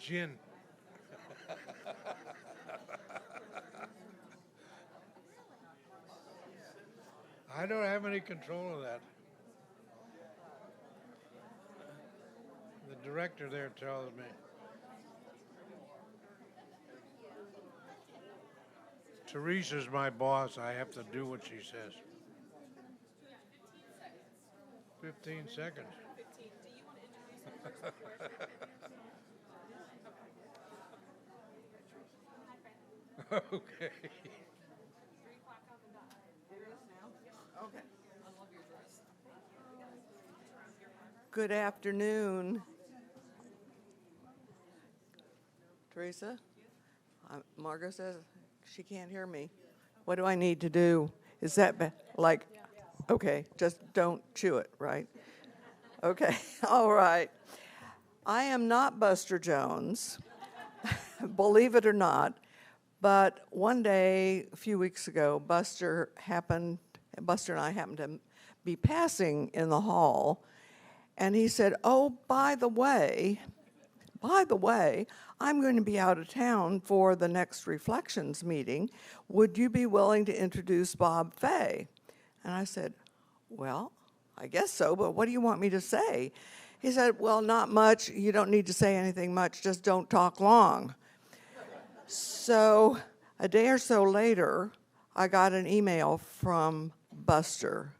gin. I don't have any control of that. The director there tells me. Teresa's my boss. I have to do what she says. 15 seconds. Okay. Good afternoon. Teresa? Margot says she can't hear me. What do I need to do? Is that like, okay, just don't chew it, right? Okay, all right. I am not Buster Jones, believe it or not, but one day, a few weeks ago, Buster and I happened to be passing in the hall, and he said, "Oh, by the way, I'm going to be out of town for the next Reflections meeting. Would you be willing to introduce Bob Fay?" And I said, "Well, I guess so, but what do you want me to say?" He said, "Well, not much. You don't need to say anything much. Just don't talk long." So a day or so later, I got an email from Buster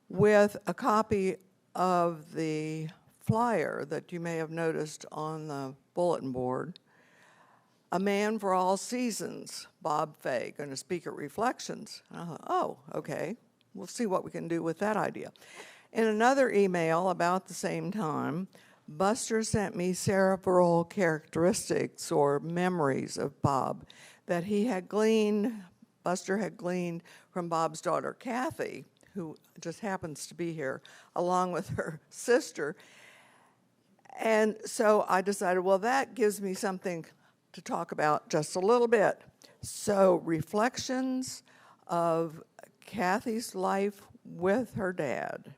with a copy of the flyer that you may have noticed on the bulletin board. A man for all seasons, Bob Fay, going to speak at Reflections. And I thought, oh, okay, we'll see what we can do with that idea. In another email about the same time, Buster sent me several characteristics or memories of Bob that Buster had gleaned from Bob's daughter, Kathy, who just happens to be here, along with her sister. And so I decided, well, that gives me something to talk about just a little bit. So reflections of Kathy's life with her dad.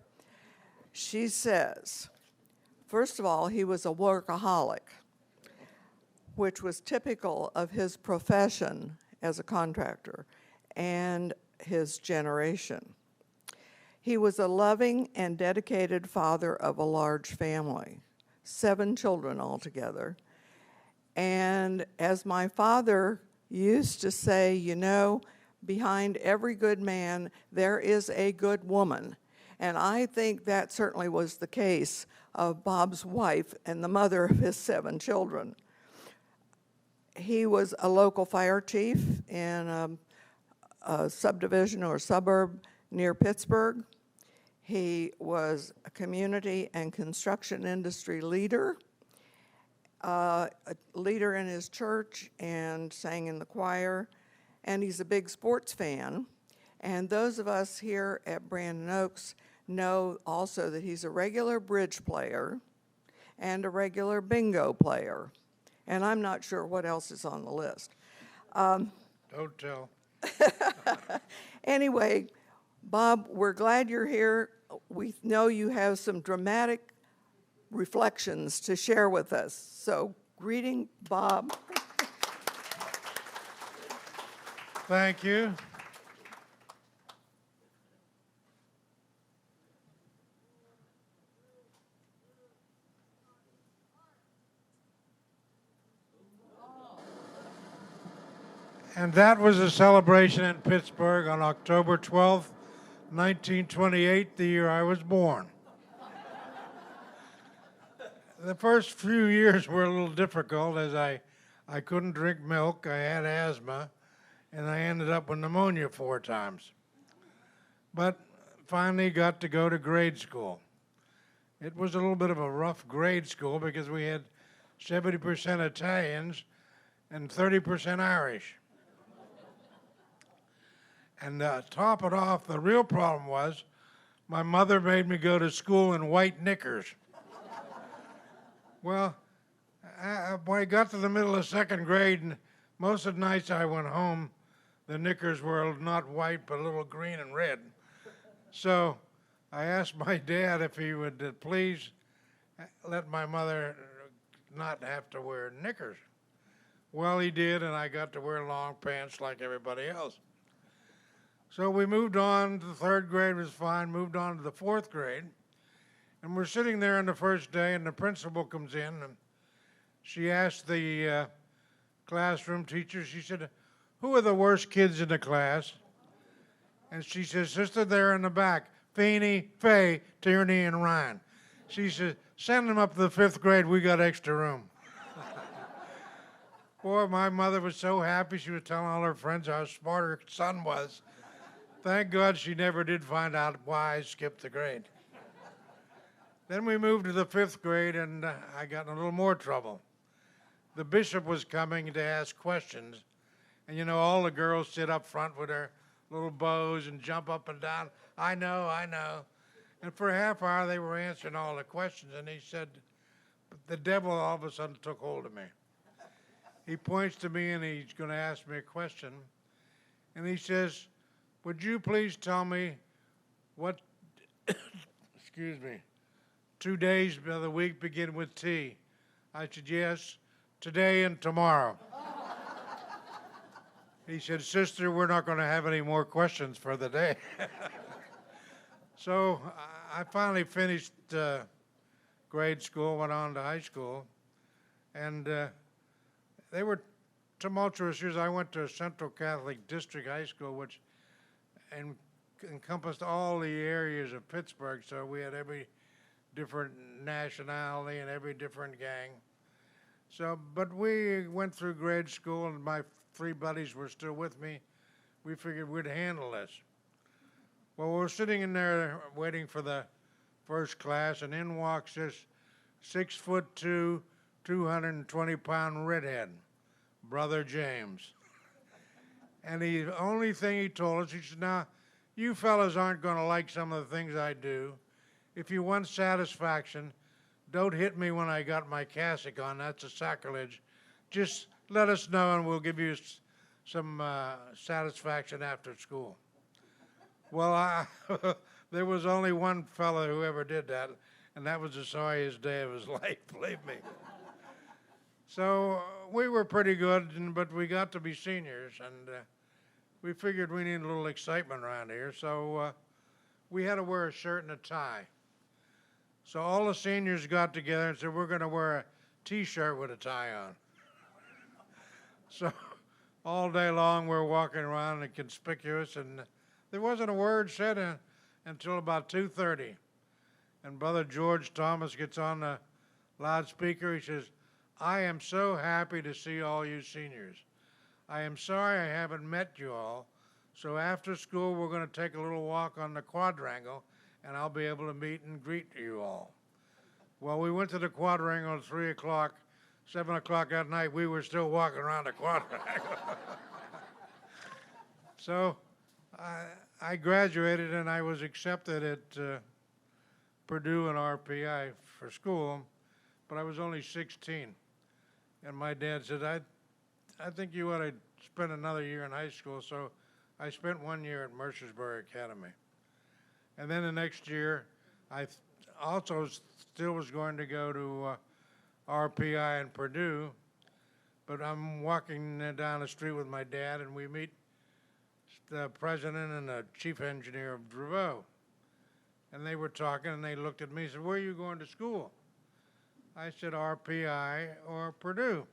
She says, first of all, he was a workaholic, which was typical of his profession as a contractor and his generation. He was a loving and dedicated father of a large family, 7 children altogether. And as my father used to say, behind every good man, there is a good woman. And I think that certainly was the case of Bob's wife and the mother of his 7 children. He was a local fire chief in a subdivision or suburb near Pittsburgh. He was a community and construction industry leader, a leader in his church and sang in the choir, and he's a big sports fan. And those of us here at Brandon Oaks know also that he's a regular bridge player and a regular bingo player. And I'm not sure what else is on the list. Don't tell. Anyway, Bob, we're glad you're here. We know you have some dramatic reflections to share with us. So, greeting, Bob. Thank you. And that was a celebration in Pittsburgh on October 12th, 1928, the year I was born. The first few years were a little difficult as I couldn't drink milk, I had asthma, and I ended up with pneumonia 4 times. But finally got to go to grade school. It was a little bit of a rough grade school because we had 70% Italians and 30% Irish. And to top it off, the real problem was my mother made me go to school in white knickers. Well, when I got to the middle of 2nd grade, and most of the nights I went home, the knickers were not white, but a little green and red. So I asked my dad if he would please let my mother not have to wear knickers. Well, he did, and I got to wear long pants like everybody else. So we moved on. The third grade was fine. Moved on to the fourth grade. And we're sitting there on the first day, and the principal comes in, and she asked the classroom teacher, she said, "Who are the worst kids in the class?" And she says, "Sister, they're in the back. Feeney, Faye, Tierney, and Ryan." She said, "Send them up to the fifth grade. We got extra room." Boy, my mother was so happy. She was telling all her friends how smart her son was. Thank God she never did find out why I skipped the grade. Then we moved to the fifth grade, and I got in a little more trouble. The bishop was coming to ask questions, and you know, all the girls sit up front with their little bows and jump up and down. I know, I know. And for a half hour, they were answering all the questions, and he said, the devil all of a sudden took hold of me. He points to me, and he's going to ask me a question, and he says, "Would you please tell me what, excuse me, 2 days of the week begin with T?" I said, "Yes, today and tomorrow." He said, "Sister, we're not going to have any more questions for the day." So I finally finished grade school, went on to high school, and they were tumultuous years. I went to Central Catholic District High School, which encompassed all the areas of Pittsburgh, so we had every different nationality and every different gang. So, but we went through grade school, and my three buddies were still with me. We figured we'd handle this. Well, we're sitting in there waiting for the first class, and in walks this 6'2", 220-pound redhead, Brother James. And the only thing he told us, he said, "Now, you fellas aren't going to like some of the things I do. If you want satisfaction, don't hit me when I got my cassock on. That's a sacrilege. Just let us know, and we'll give you some satisfaction after school." Well, there was only one fellow who ever did that, and that was the sorriest day of his life, believe me. So we were pretty good, but we got to be seniors, and we figured we needed a little excitement around here, so we had to wear a shirt and a tie. So all the seniors got together and said, "We're going to wear a T-shirt with a tie on." So all day long we're walking around and conspicuous, and there wasn't a word said until about 2:30. And Brother George Thomas gets on the loudspeaker. He says, "I am so happy to see all you seniors. I am sorry I haven't met you all, so after school we're going to take a little walk on the quadrangle, and I'll be able to meet and greet you all." Well, we went to the quadrangle at 3 o'clock. 7 o'clock at night, we were still walking around the quadrangle. So I graduated, and I was accepted at Purdue and RPI for school, but I was only 16. And my dad said, I think you ought to spend another year in high school. So I spent 1 year at Mercersburg Academy. And then the next year, I also still was going to go to RPI and Purdue, but I'm walking down the street with my dad, and we meet the president and the chief engineer of Draveau. And they were talking, and they looked at me and said, "Where are you going to school?" I said, "RPI or Purdue."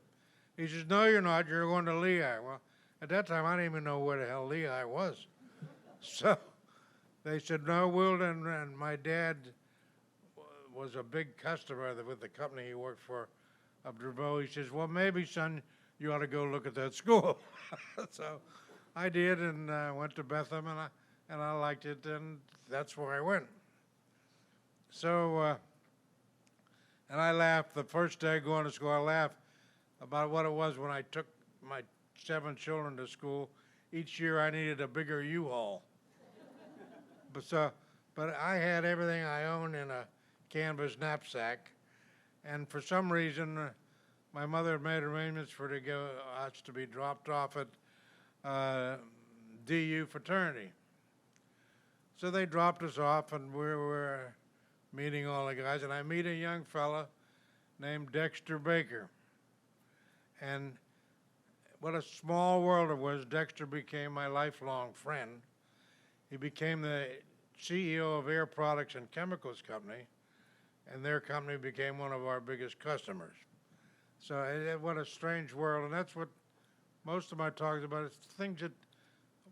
He says, "No, you're not. You're going to Lehigh." Well, at that time, I didn't even know where the hell Lehigh was. So they said, "No, Wilden," and my dad was a big customer with the company he worked for of Draveau. He says, "Well, maybe, son, you ought to go look at that school." So I did, and went to Bethlehem, and I liked it, and that's where I went. So, and I laughed the first day going to school. I laughed about what it was when I took my 7 children to school. Each year I needed a bigger U-Haul. But I had everything I owned in a canvas knapsack, and for some reason, my mother had made arrangements for us to be dropped off at DU fraternity. So they dropped us off, and we were meeting all the guys, and I meet a young fella named Dexter Baker. And what a small world it was. Dexter became my lifelong friend. He became the CEO of Air Products and Chemicals Company, and their company became one of our biggest customers. So what a strange world, and that's what most of my talks about. It's things that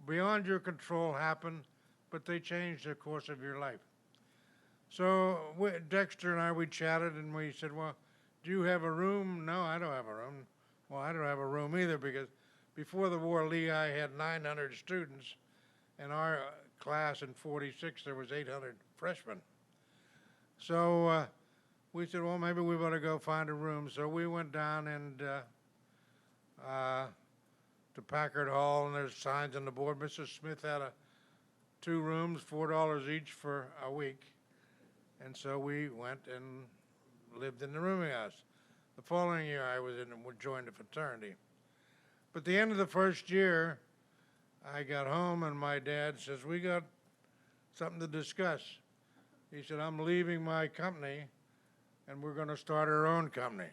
beyond your control happen, but they change the course of your life. So Dexter and I, we chatted, and we said, well, do you have a room? No, I don't have a room. Well, I don't have a room either, because before the war, Lehigh had 900 students. In our class in 46, there was 800 freshmen. So we said, well, maybe we better go find a room. So we went down and to Packard Hall, and there's signs on the board. Mrs. Smith had 2 rooms, $4 each for a week. And so we went and lived in the rooming house. The following year, I joined a fraternity. But the end of the first year, I got home, and my dad says, we got something to discuss. He said, I'm leaving my company, and we're going to start our own company.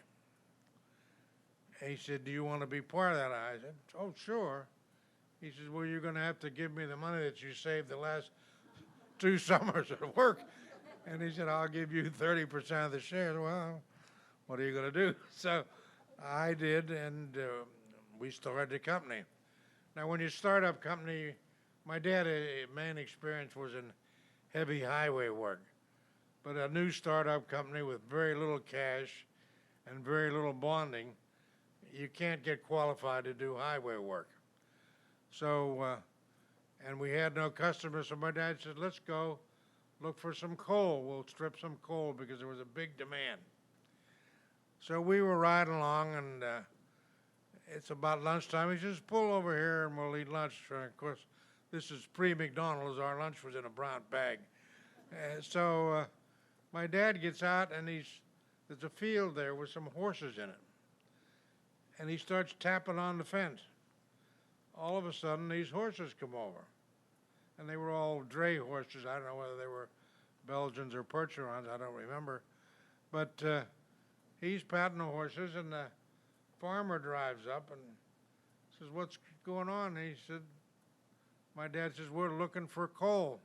And he said, do you want to be part of that? I said, oh, sure. He says, well, you're going to have to give me the money that you saved the last 2 summers at work. And he said, I'll give you 30% of the shares. Well, what are you going to do? So I did, and we started the company. Now, when you start up company, my dad, main experience was in heavy highway work. But a new startup company with very little cash and very little bonding, you can't get qualified to do highway work. So, and we had no customers, so my dad said, let's go look for some coal. We'll strip some coal, because there was a big demand. So we were riding along, and it's about lunchtime. He says, pull over here and we'll eat lunch. Of course, this is pre-McDonald's. Our lunch was in a brown bag. So my dad gets out, and there's a field there with some horses in it. And he starts tapping on the fence. All of a sudden, these horses come over. And they were all dray horses. I don't know whether they were Belgians or Percherons. I don't remember. But he's patting the horses, and the farmer drives up and says, what's going on? And he said, my dad says, we're looking for coal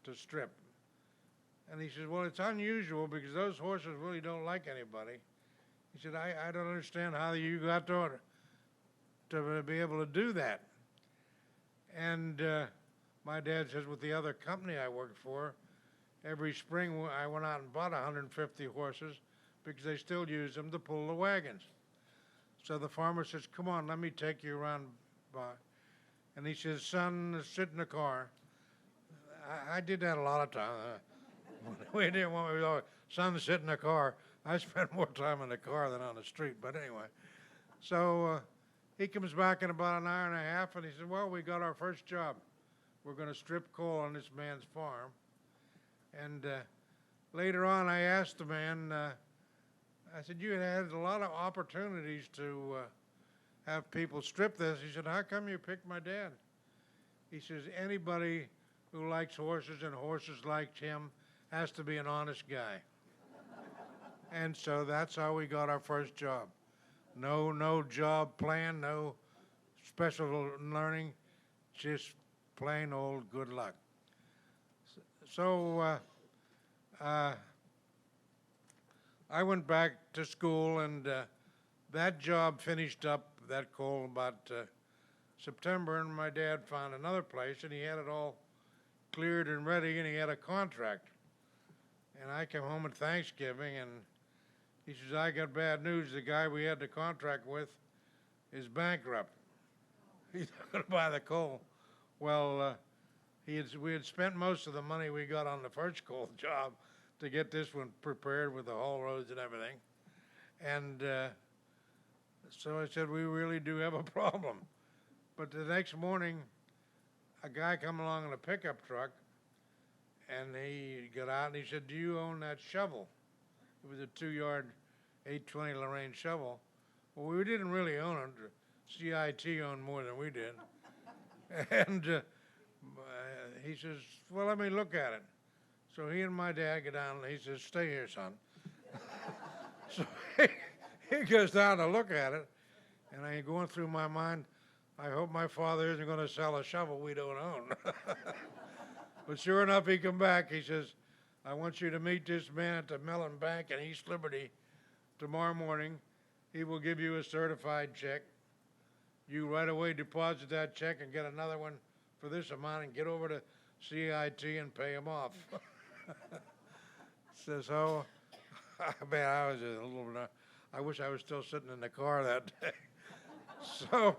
to strip. And he says, well, it's unusual, because those horses really don't like anybody. He said, I don't understand how you got to be able to do that. And my dad says, with the other company I worked for, every spring I went out and bought 150 horses, because they still use them to pull the wagons. So the farmer says, come on, let me take you around by. And he says, son, sit in the car. I did that a lot of times. We didn't want me to, son, sit in the car. I spent more time in the car than on the street, but anyway. So he comes back in about an hour and a half, and he said, well, we got our first job. We're going to strip coal on this man's farm. And later on, I asked the man, I said, you had a lot of opportunities to have people strip this. He said, how come you picked my dad? He says, anybody who likes horses and horses like him has to be an honest guy. And so that's how we got our first job. No job plan, no special learning, just plain old good luck. So I went back to school, and that job finished up, that coal, about September, and my dad found another place, and he had it all cleared and ready, and he had a contract. And I came home at Thanksgiving, and he says, I got bad news. The guy we had the contract with is bankrupt. He's not going to buy the coal. Well, we had spent most of the money we got on the first coal job to get this one prepared with the haul roads and everything. And so I said, we really do have a problem. But the next morning, a guy come along in a pickup truck, and he got out and he said, do you own that shovel? It was a 2-yard 820 Lorraine shovel. Well, we didn't really own it. CIT owned more than we did. And he says, well, let me look at it. So he and my dad get down, and he says, stay here, son. So he goes down to look at it, and I going through my mind, I hope my father isn't going to sell a shovel we don't own. But sure enough, he come back. He says, I want you to meet this man at the Mellon Bank in East Liberty tomorrow morning. He will give you a certified check. You right away deposit that check and get another one for this amount and get over to CIT and pay him off. Says, oh, man, I was a little, I wish I was still sitting in the car that day. So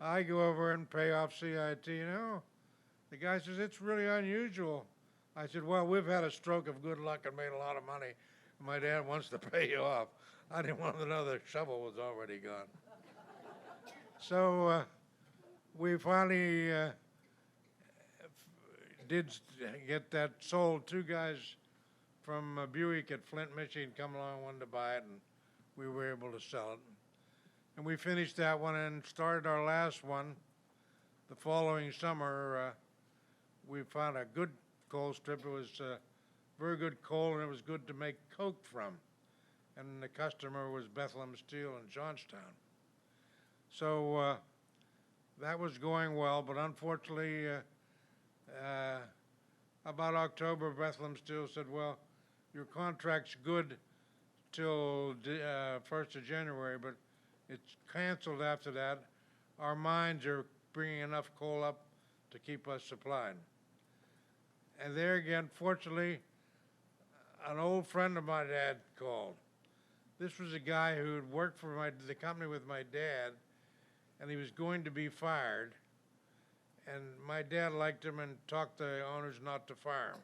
I go over and pay off CIT. The guy says, it's really unusual. I said, well, we've had a stroke of good luck and made a lot of money. My dad wants to pay you off. I didn't want to know the shovel was already gone. So we finally did get that sold. Two guys from Buick at Flint, Michigan come along, wanted to buy it, and we were able to sell it. And we finished that one and started our last one the following summer. We found a good coal strip. It was very good coal, and it was good to make coke from. And the customer was Bethlehem Steel in Johnstown. So that was going well, but unfortunately, about October, Bethlehem Steel said, well, your contract's good till 1st of January, but it's canceled after that. Our mines are bringing enough coal up to keep us supplied. And there again, fortunately, an old friend of my dad called. This was a guy who had worked for the company with my dad, and he was going to be fired. And my dad liked him and talked the owners not to fire him.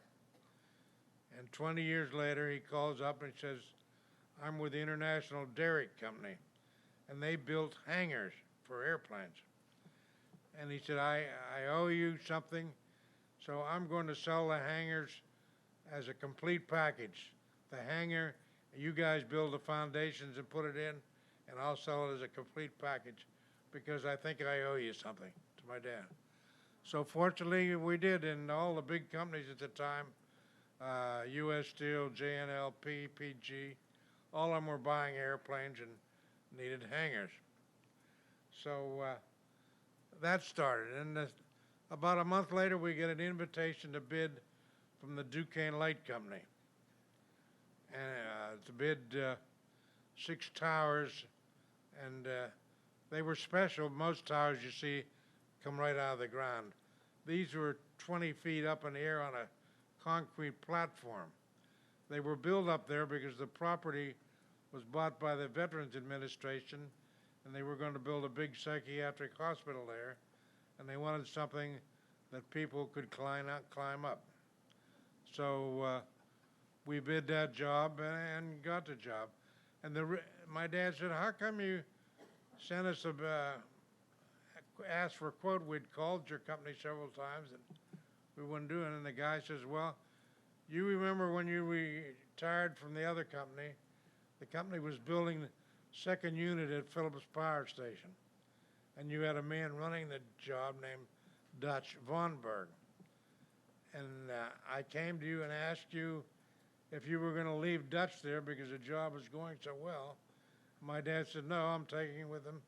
And 20 years later, he calls up and says, I'm with the International Dairy Company, and they built hangars for airplanes. And he said, I owe you something, so I'm going to sell the hangars as a complete package. The hangar, you guys build the foundations and put it in, and I'll sell it as a complete package because I think I owe you something to my dad. So fortunately, we did, and all the big companies at the time, U.S. Steel, JNLP, PG, all of them were buying airplanes and needed hangars. So that started, and about a month later, we get an invitation to bid from the Duquesne Light Company, and to bid 6 towers, and they were special. Most towers you see come right out of the ground. These were 20 feet up in the air on a concrete platform. They were built up there because the property was bought by the Veterans Administration, and they were going to build a big psychiatric hospital there, and they wanted something that people could climb up. So we bid that job and got the job. And my dad said, how come you sent us asked for a quote? We'd called your company several times and we wouldn't do it. And the guy says, well, you remember when you retired from the other company, the company was building the second unit at Phillips Power Station. And you had a man running the job named Dutch Vonberg. And I came to you and asked you if you were going to leave Dutch there because the job was going so well. My dad said, no, I'm taking it with him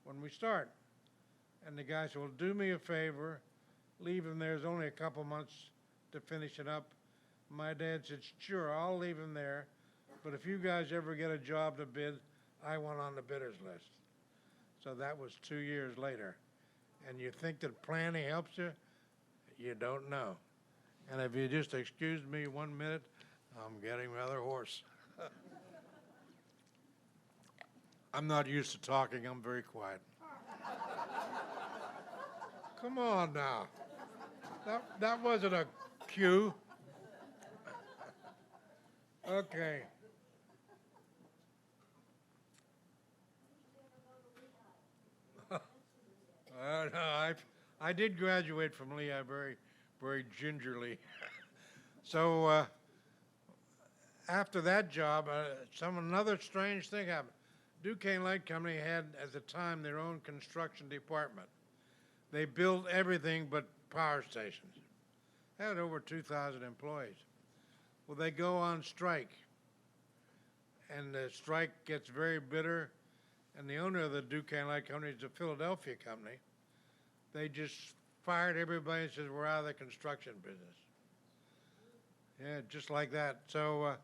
when we start. And the guy said, well, do me a favor, leave him there. There's only a couple months to finish it up. My dad said, sure, I'll leave him there, but if you guys ever get a job to bid, I want on the bidders list. So that was 2 years later. And you think that planning helps you? You don't know. And if you just excuse me 1 minute, I'm getting rather hoarse. I'm not used to talking, I'm very quiet. Come on now. That wasn't a cue. Okay. No, I did graduate from Lehigh very gingerly. So after that job, another strange thing happened. Duquesne Light Company had, at the time, their own construction department. They built everything but power stations. They had over 2,000 employees. Well, they go on strike. and the strike gets very bitter, and the owner of the Duquesne Light Company is a Philadelphia company. They just fired everybody and says, we're out of the construction business. Yeah, just like that. So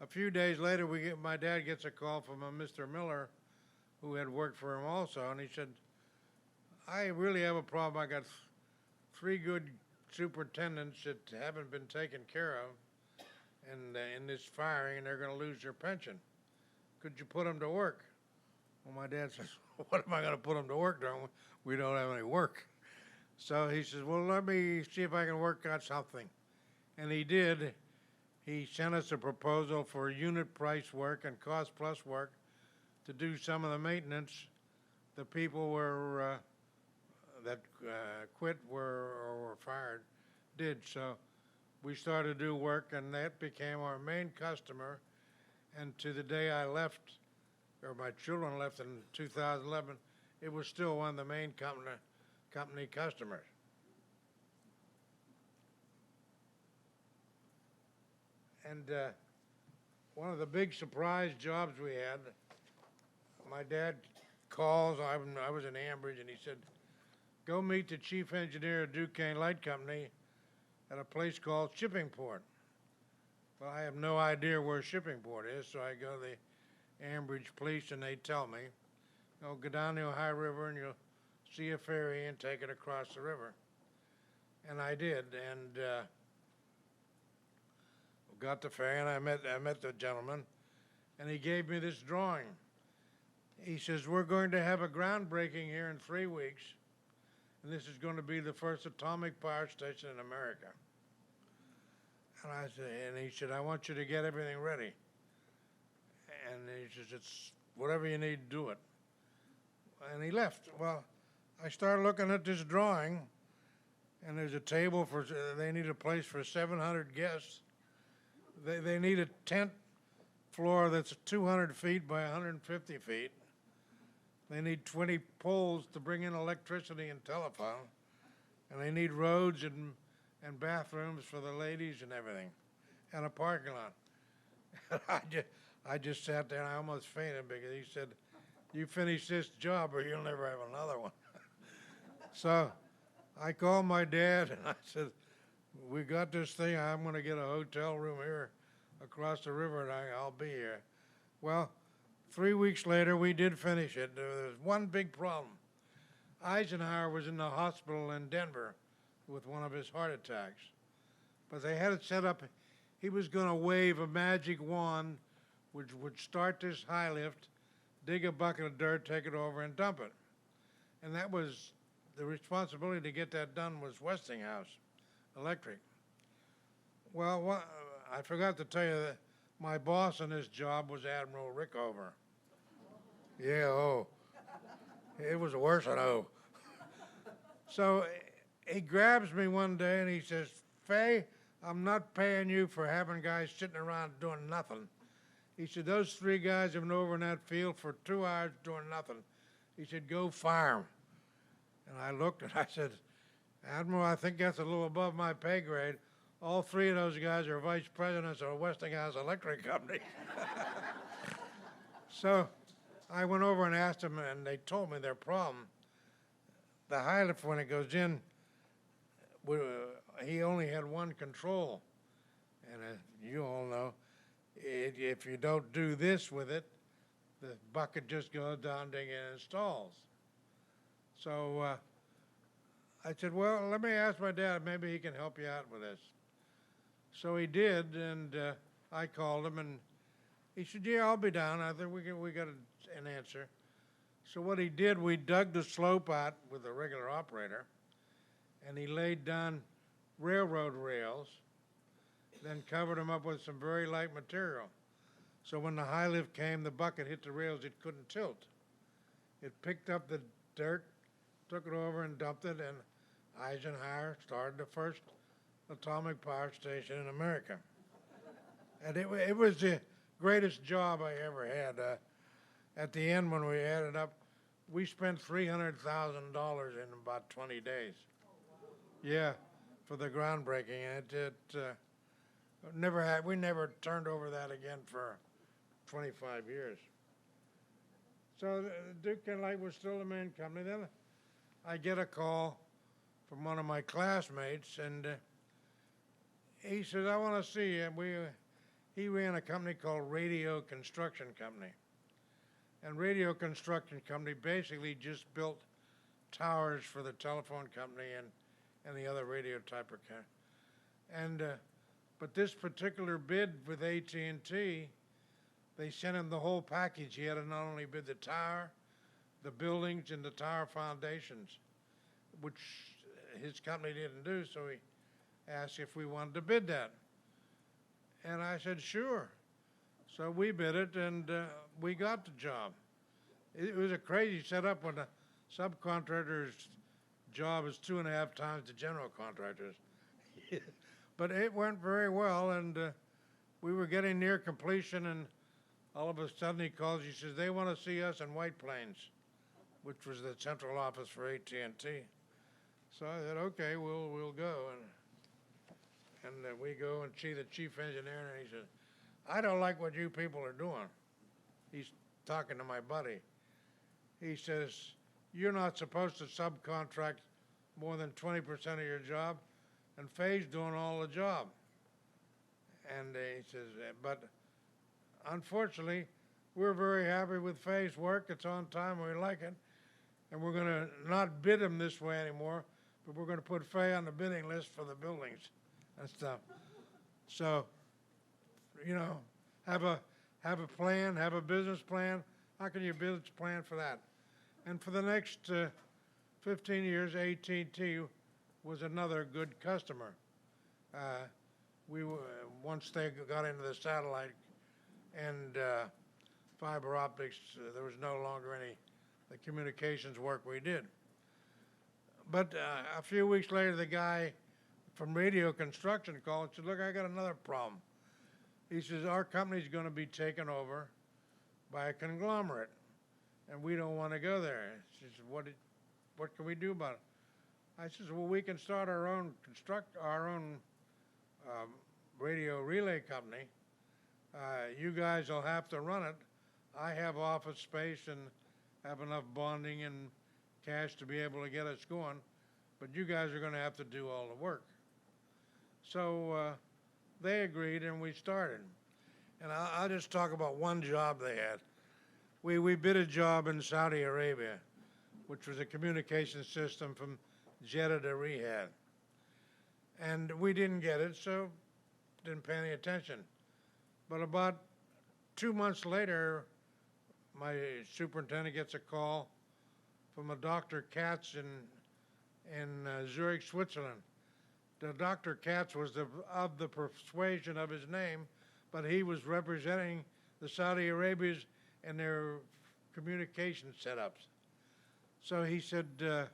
a few days later, my dad gets a call from a Mr. Miller, who had worked for him also, and he said, I really have a problem. I got three good superintendents that haven't been taken care of and in this firing, and they're going to lose their pension. Could you put them to work? Well, my dad says, what am I going to put them to work doing? We don't have any work. So he says, well, let me see if I can work out something. And he did. He sent us a proposal for unit price work and cost plus work to do some of the maintenance the people were that quit or were fired did. So we started to do work, and that became our main customer. And to the day I left, or my children left in 2011, it was still one of the main company customers. And one of the big surprise jobs we had, my dad calls, I was in Ambridge, and he said, go meet the chief engineer of Duquesne Light Company at a place called Shippingport. Well, I have no idea where Shippingport is, so I go to the Ambridge police, and they tell me, go down the Ohio River and you'll see a ferry and take it across the river. And I did, and got the ferry, and I met the gentleman, and he gave me this drawing. He says, we're going to have a groundbreaking here in 3 weeks, and this is going to be the first atomic power station in America. And I said, and he said, I want you to get everything ready. And he says, it's whatever you need, do it. And he left. Well, I started looking at this drawing, and there's a table for, they need a place for 700 guests. They need a tent floor that's 200 feet by 150 feet. They need 20 poles to bring in electricity and telephone. And they need roads and bathrooms for the ladies and everything, and a parking lot. I just sat there and I almost fainted because he said, you finish this job or you'll never have another one. So I called my dad and I said, we got this thing. I'm going to get a hotel room here across the river, and I'll be here. Well, 3 weeks later, we did finish it. There was one big problem. Eisenhower was in the hospital in Denver with one of his heart attacks. But they had it set up. He was going to wave a magic wand, which would start this high lift, dig a bucket of dirt, take it over, and dump it. And that was the responsibility to get that done was Westinghouse Electric. Well, I forgot to tell you that my boss on this job was Admiral Rickover. Yeah, it was worse than So he grabs me one day and he says, Fay, I'm not paying you for having guys sitting around doing nothing. He said, those 3 guys have been over in that field for 2 hours doing nothing. He said, go fire them. And I looked and I said, Admiral, I think that's a little above my pay grade. All 3 of those guys are vice presidents of Westinghouse Electric Company. So I went over and asked them, and they told me their problem. The high lift, when it goes in, he only had one control. And you all know, if you don't do this with it, the bucket just goes down, digging and stalls. So I said, well, let me ask my dad, maybe he can help you out with this. So he did, and I called him, and he said, yeah, I'll be down. I think we got an answer. So what he did, we dug the slope out with a regular operator, and he laid down railroad rails, then covered them up with some very light material. So when the high lift came, the bucket hit the rails, it couldn't tilt. It picked up the dirt, took it over and dumped it, and Eisenhower started the first atomic power station in America. And it was the greatest job I ever had. At the end, when we added up, we spent $300,000 in about 20 days. Yeah, for the groundbreaking. We never turned over that again for 25 years. So Duke Kent Light was still the main company. Then I get a call from one of my classmates, and he says, "I want to see you." He ran a company called Radio Construction Company, and Radio Construction Company basically just built towers for the telephone company and the other radio type of company. And but this particular bid with AT&T, they sent him the whole package. He had to not only bid the tower, the buildings, and the tower foundations, which his company didn't do, so he asked if we wanted to bid that. And I said, sure. So we bid it, and we got the job. It was a crazy setup when the subcontractor's job is 2.5 times the general contractor's. But it went very well, and we were getting near completion, and all of a sudden he calls. He says they want to see us in White Plains, which was the central office for AT&T. So I said, okay, we'll go, and we go and see the chief engineer, and he says, I don't like what you people are doing. He's talking to my buddy. He says, you're not supposed to subcontract more than 20% of your job, and Fay's doing all the job. And he says, but unfortunately, we're very happy with Fay's work. It's on time, we like it, and we're going to not bid him this way anymore, but we're going to put Fay on the bidding list for the buildings and stuff. So, you know, have a plan, have a business plan. How can you business plan for that? And for the next 15 years, AT&T was another good customer. Once they got into the satellite and fiber optics, there was no longer any the communications work we did. But a few weeks later, the guy from Radio Construction called and said, look, I got another problem. He says, our company's going to be taken over by a conglomerate, and we don't want to go there. He says, what can we do about it? I says, well, we can start our own radio relay company. You guys will have to run it. I have office space and have enough bonding and cash to be able to get us going, but you guys are going to have to do all the work. So they agreed, and we started. And I'll just talk about one job they had. We bid a job in Saudi Arabia, which was a communication system from Jeddah to Riyadh. And we didn't get it, so didn't pay any attention. But about 2 months later, my superintendent gets a call from a Dr. Katz in Zurich, Switzerland. The Dr. Katz was of the persuasion of his name, but he was representing the Saudi Arabians and their communication setups. So he said to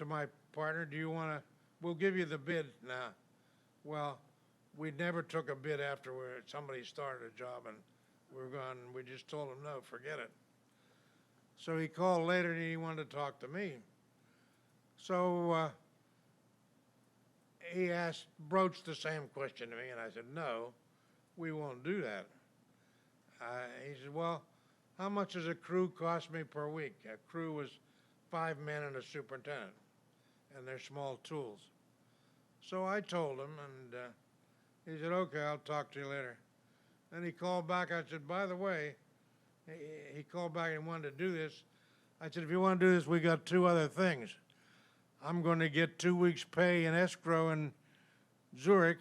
my partner, do you want to, we'll give you the bid now. Well, we never took a bid after somebody started a job and we were gone. We just told him, no, forget it. So he called later and he wanted to talk to me. So he broached the same question to me, and I said, no, we won't do that. He said, well, how much does a crew cost me per week? A crew was 5 men and a superintendent, and they're small tools. So I told him, and he said, okay, I'll talk to you later. Then he called back. I said, by the way, he called back and wanted to do this. I said, if you want to do this, we got 2 other things. I'm going to get 2 weeks' pay in escrow in Zurich,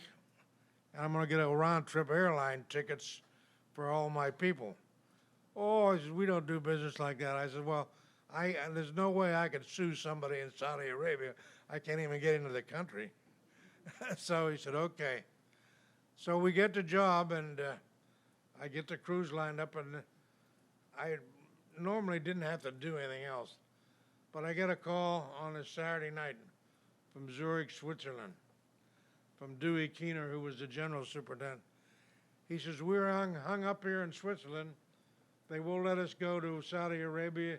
and I'm going to get a round-trip airline tickets for all my people. Oh, he said, we don't do business like that. I said, well, there's no way I could sue somebody in Saudi Arabia. I can't even get into the country. So he said, okay. So we get the job, and I get the crews lined up, and I normally didn't have to do anything else. But I get a call on a Saturday night from Zurich, Switzerland, from Dewey Keener, who was the general superintendent. He says, we're hung up here in Switzerland. They won't let us go to Saudi Arabia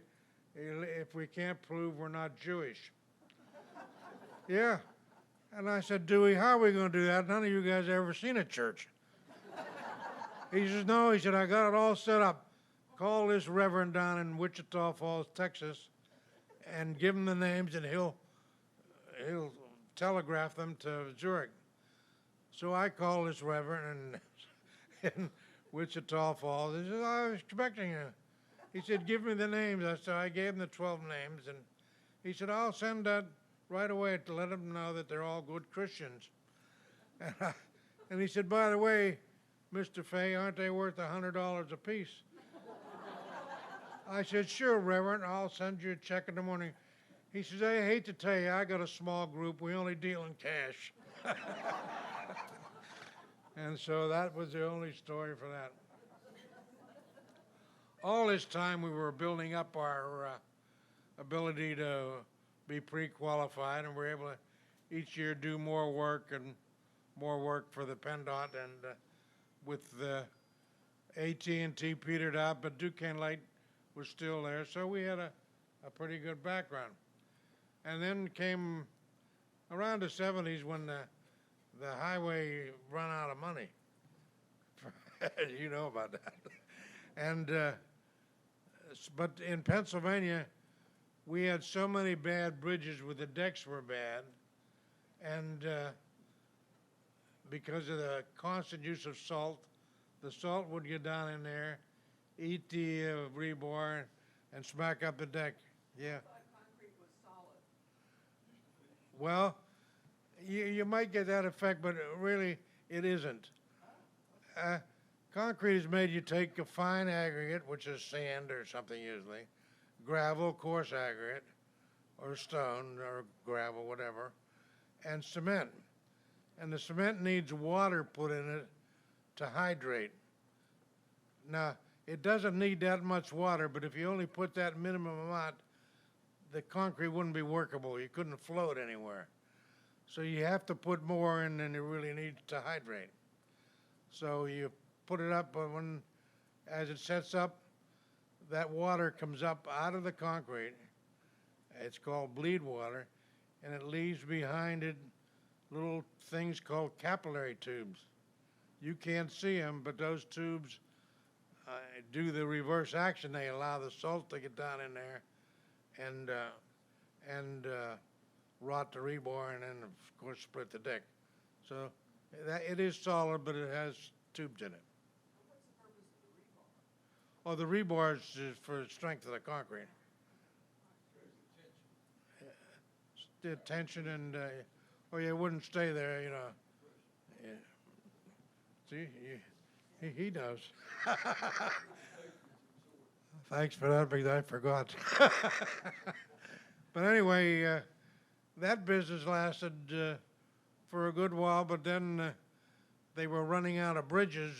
if we can't prove we're not Jewish. Yeah. And I said, Dewey, how are we going to do that? None of you guys ever seen a church. He says, no, he said, I got it all set up. Call this reverend down in Wichita Falls, Texas, and give him the names, and he'll telegraph them to Zurich. So I called this reverend in Wichita Falls. He said, I was expecting you. He said, give me the names. I gave him the 12 names, and he said, I'll send that right away to let them know that they're all good Christians. And he said, by the way, Mr. Fay, aren't they worth $100 apiece? I said, sure, Reverend, I'll send you a check in the morning. He says, I hate to tell you, I got a small group. We only deal in cash. And so that was the only story for that. All this time we were building up our ability to be pre-qualified, and we're able to each year do more work and more work for the PennDOT, and with the AT&T petered out, but Duquesne Light was still there, so we had a pretty good background. And then came around the 70s when the highway run out of money. You know about that. And but in Pennsylvania, we had so many bad bridges where the decks were bad, and because of the constant use of salt, the salt would get down in there, eat the rebar, and smack up the deck. Yeah. Concrete was solid. Well, you might get that effect, but really it isn't. Concrete is made, you take a fine aggregate, which is sand or something usually, gravel, coarse aggregate, or stone, or gravel, whatever, and cement. And the cement needs water put in it to hydrate. Now, it doesn't need that much water, but if you only put that minimum amount, the concrete wouldn't be workable. You couldn't float anywhere. So you have to put more in than it really needs to hydrate. So you put it up, but as it sets up, that water comes up out of the concrete. It's called bleed water, and it leaves behind it little things called capillary tubes. You can't see them, but those tubes do the reverse action. They allow the salt to get down in there and rot the rebar, and then of course split the deck. So it is solid, but it has tubes in it. What's the purpose of the rebar? Oh, the rebar is for the strength of the concrete. The tension, and or you wouldn't stay there, you know. Yeah. See, he knows. Thanks for that, because I forgot. But anyway, that business lasted for a good while, but then they were running out of bridges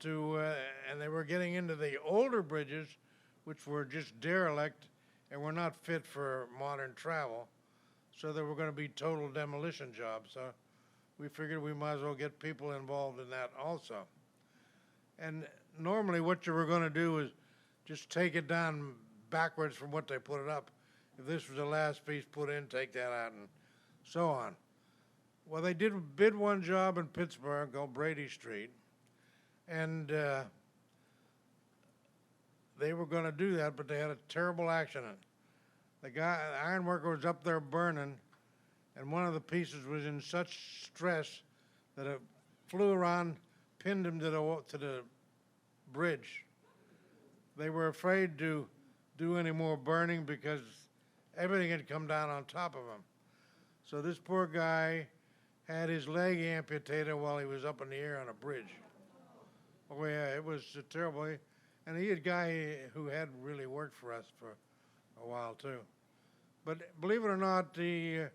and they were getting into the older bridges, which were just derelict and were not fit for modern travel. So they were going to be total demolition jobs. So we figured we might as well get people involved in that also. And normally what you were going to do is just take it down backwards from what they put it up. If this was the last piece put in, take that out, and so on. Well, they did bid one job in Pittsburgh called Brady Street, and they were going to do that, but they had a terrible accident. The iron worker was up there burning, and one of the pieces was in such stress that it flew around, pinned him to the bridge. They were afraid to do any more burning because everything had come down on top of him. So this poor guy had his leg amputated while he was up in the air on a bridge. Oh yeah, it was terrible. And he had a guy who had really worked for us for a while too. But believe it or not, he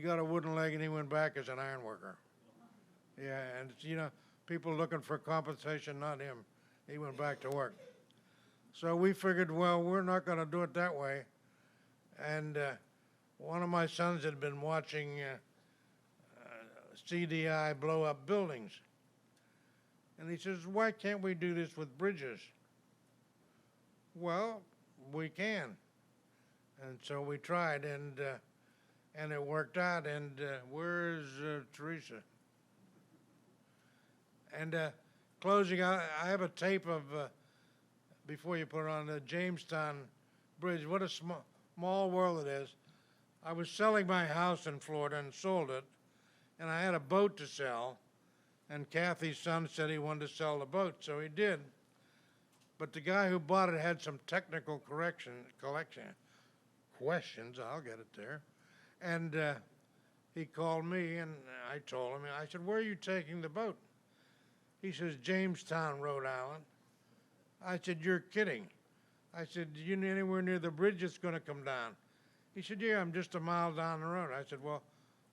got a wooden leg and he went back as an iron worker. Yeah, and you know, people looking for compensation, not him. He went back to work. So we figured, well, we're not going to do it that way. And one of my sons had been watching CDI blow up buildings. And he says, why can't we do this with bridges? Well, we can. And so we tried, and it worked out. And where's Teresa? And closing, I have a tape of, before you put it on, the Jamestown Bridge. What a small world it is. I was selling my house in Florida and sold it, and I had a boat to sell, and Kathy's son said he wanted to sell the boat, so he did. But the guy who bought it had some technical questions, I'll get it there, and he called me, and I told him, I said, where are you taking the boat? He says, Jamestown, Rhode Island. I said, you're kidding. I said, you anywhere near the bridge that's going to come down? He said, yeah, I'm just a mile down the road. I said, well,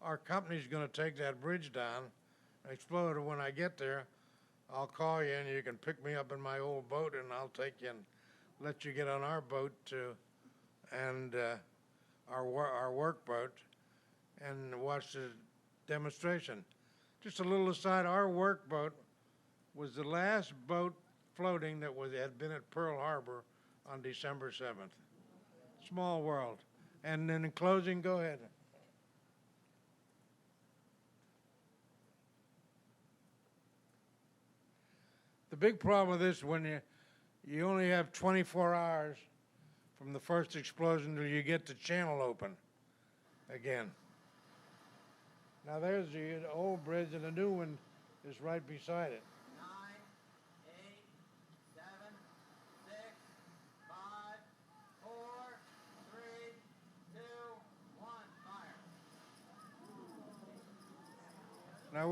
our company's going to take that bridge down, explode it. When I get there, I'll call you and you can pick me up in my old boat and I'll take you and let you get on our boat too, and our work boat, and watch the demonstration. Just a little aside, our work boat was the last boat floating that had been at Pearl Harbor on December 7th. Small world. And then in closing, go ahead. The big problem with this, when you only have 24 hours from the first explosion till you get the channel open again. Now there's the old bridge, and the new one is right beside it. 9, 8, 7, 6, 5, 4, 3, 2, 1, fire. Now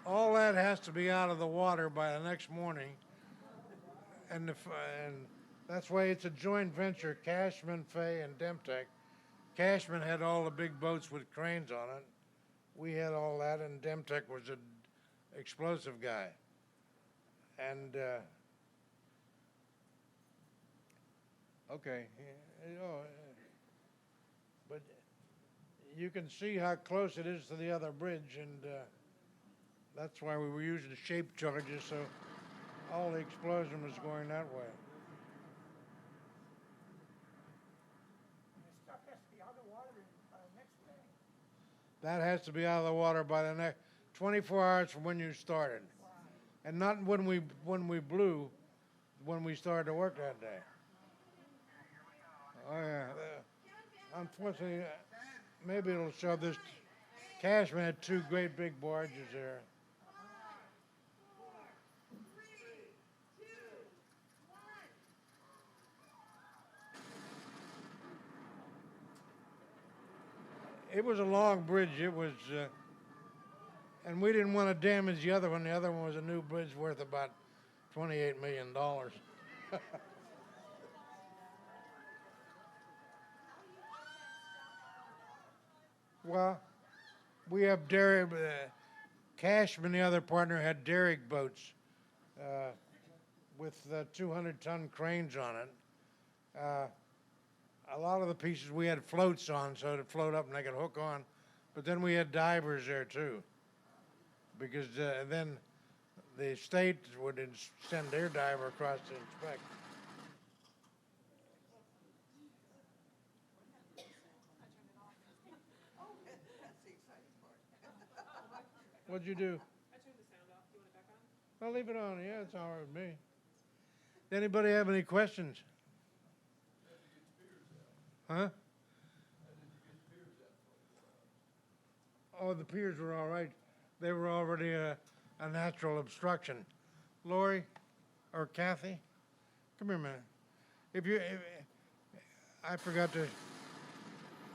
all that has to be out of the water by the next morning, and that's why it's a joint venture, Cashman, Fay, and Demtech. Cashman had all the big boats with cranes on it. We had all that, and Demtech was an explosive guy. And, okay, but you can see how close it is to the other bridge, and that's why we were using the shape charges, so all the explosion was going that way. The stuff has to be out of the water next day. That has to be out of the water by the next 24 hours from when you started. Wow. And not when we blew, when we started to work that day. Oh yeah. Unfortunately, maybe it'll show this. Cashman had two great big barges there. It was a long bridge. It was, and we didn't want to damage the other one. The other one was a new bridge worth about $28 million. Well, we have derrick. Cashman, the other partner, had derrick boats with 200-ton cranes on it. A lot of the pieces we had floats on, so to float up and they could hook on. But then we had divers there too, because then the state would send their diver across to inspect. That's the exciting part. What'd you do? I turned the sound off. Do you want it back on? I'll leave it on. Yeah, it's all right with me. Anybody have any questions? Huh? Oh, the piers were all right. They were already a natural obstruction. Lori or Kathy, come here a minute. I forgot to.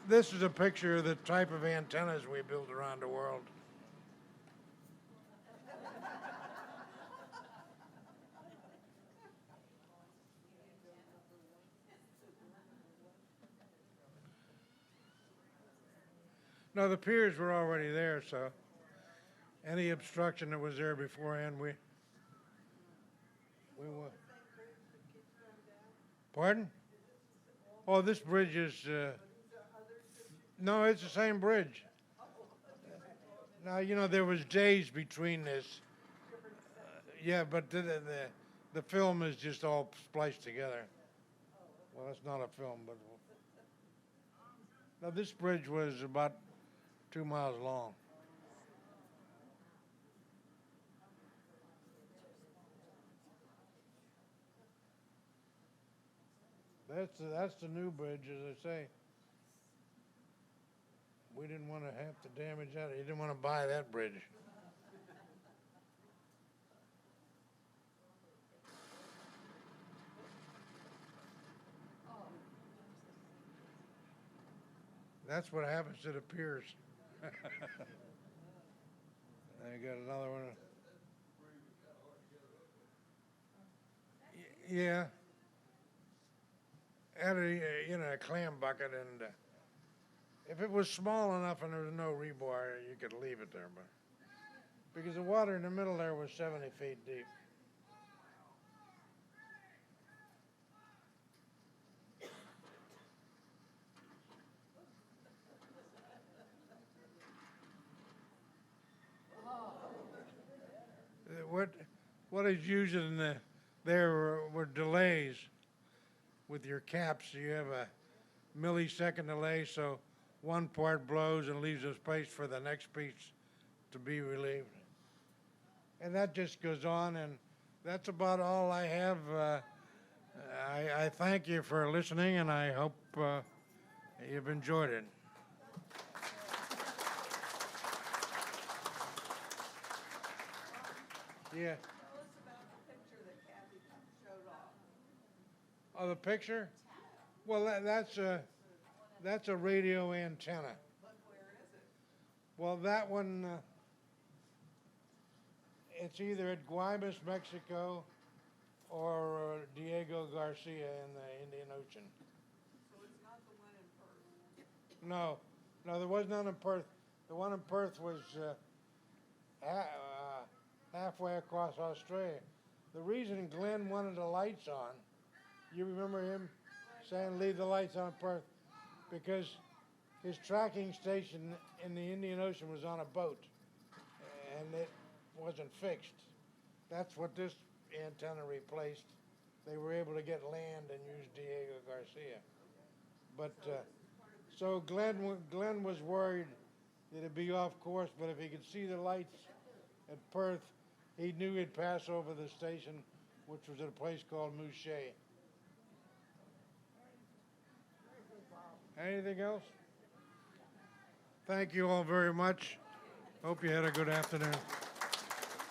This is a picture of the type of antennas we build around the world. No, the piers were already there, so any obstruction that was there beforehand, we were. Pardon? Oh, this bridge is, no, it's the same bridge. Now, you know, there was days between this. Yeah, but the film is just all spliced together. Well, that's not a film, but. Now, this bridge was about 2 miles long. That's the new bridge, as I say. We didn't want to have to damage that. You didn't want to buy that bridge. That's what happens to the piers. I got another one. Yeah. Had a clam bucket, and if it was small enough and there was no rebar, you could leave it there, but because the water in the middle there was 70 feet deep. What is used in there were delays with your caps. You have a millisecond delay, so one part blows and leaves a space for the next piece to be relieved. And that just goes on, and that's about all I have. I thank you for listening, and I hope you've enjoyed it. Yeah. Tell us about the picture that Kathy showed off. Oh, the picture? Well, that's a radio antenna. But where is it? Well, that one, it's either at Guaymas, Mexico, or Diego Garcia in the Indian Ocean. So it's not the one in Perth. No, there was none in Perth. The one in Perth was halfway across Australia. The reason Glenn wanted the lights on, you remember him saying leave the lights on Perth, because his tracking station in the Indian Ocean was on a boat, and it wasn't fixed. That's what this antenna replaced. They were able to get land and use Diego Garcia. But so Glenn was worried that it'd be off course, but if he could see the lights at Perth, he knew he'd pass over the station, which was at a place called Mouchet. Anything else? Thank you all very much. Hope you had a good afternoon.